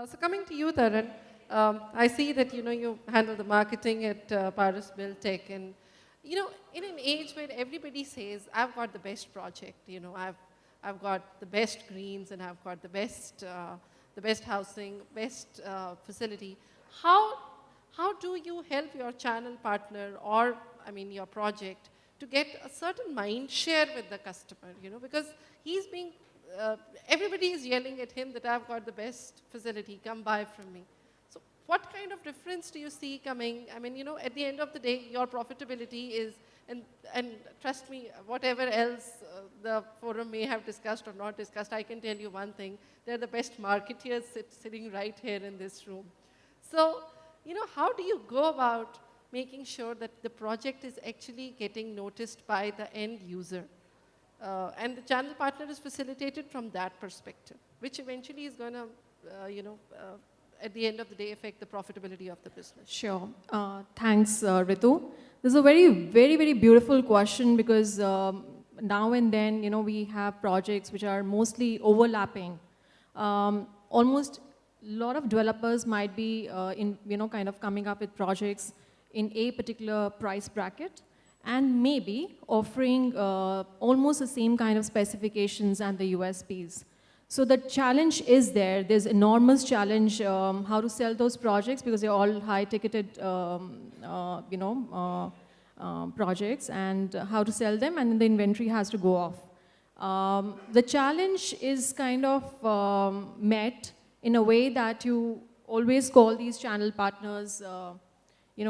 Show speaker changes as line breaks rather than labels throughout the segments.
So coming to you, Taran, I see that you handle the marketing at Paris Buildtech, and in an age where everybody says, "I've got the best project," I've got the best greens, and I've got the best housing, best facility. How do you help your channel partner or your project to get a certain mind share with the customer? Because he's being everybody is yelling at him that I've got the best facility, come buy from me. So what kind of difference do you see coming? At the end of the day, your profitability is, and trust me, whatever else the forum may have discussed or not discussed, I can tell you one thing, they're the best marketeers sitting right here in this room. So, how do you go about making sure that the project is actually getting noticed by the end user? And the channel partner is facilitated from that perspective, which eventually is going to, at the end of the day, affect the profitability of the business.
Sure. Thanks, Ritu. This is a very, very, very beautiful question because now and then, we have projects which are mostly overlapping. Almost a lot of developers might be kind of coming up with projects in a particular price bracket, and maybe offering almost the same kind of specifications and the USPs. So the challenge is there. There's enormous challenge how to sell those projects because they're all high-ticketed, projects, and how to sell them, and the inventory has to go off. The challenge is kind of met in a way that you always call these channel partners,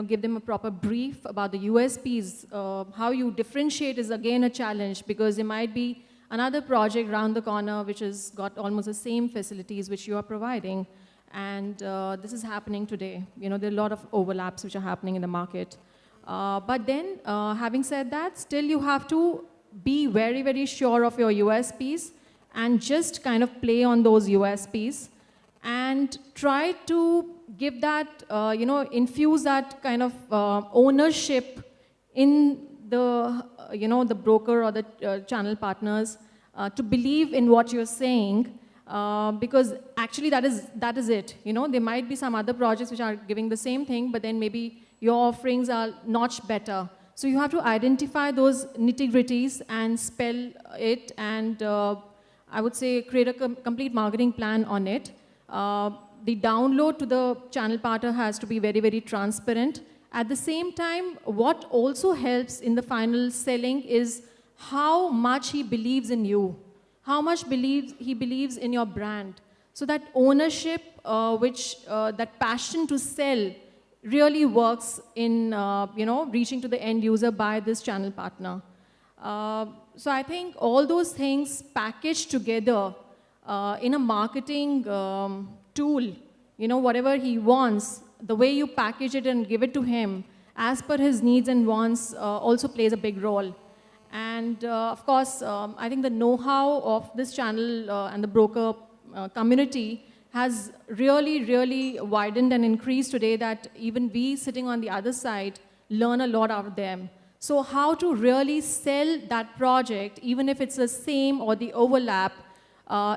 give them a proper brief about the USPs. How you differentiate is again a challenge because there might be another project around the corner which has got almost the same facilities which you are providing. And this is happening today. There are a lot of overlaps which are happening in the market. But then, having said that, still you have to be very, very sure of your USPs and just kind of play on those USPs and try to give that, infuse that kind of ownership in the, the broker or the channel partners to believe in what you're saying, because actually that is it. There might be some other projects which are giving the same thing, but then maybe your offerings are notch better. So you have to identify those nitty-gritties and spell it, and I would say create a complete marketing plan on it. The download to the channel partner has to be very, very transparent. At the same time, what also helps in the final selling is how much he believes in you, how much he believes in your brand. So that ownership, that passion to sell really works in, reaching to the end user by this channel partner. So I think all those things packaged together in a marketing tool, whatever he wants, the way you package it and give it to him as per his needs and wants also plays a big role. And of course, I think the know-how of this channel and the broker community has really, really widened and increased today that even we sitting on the other side learn a lot out of them. So how to really sell that project, even if it's the same or the overlap,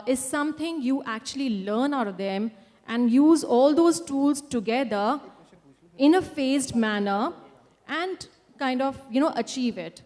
is something you actually learn out of them and use all those tools together in a phased manner and kind of, achieve it.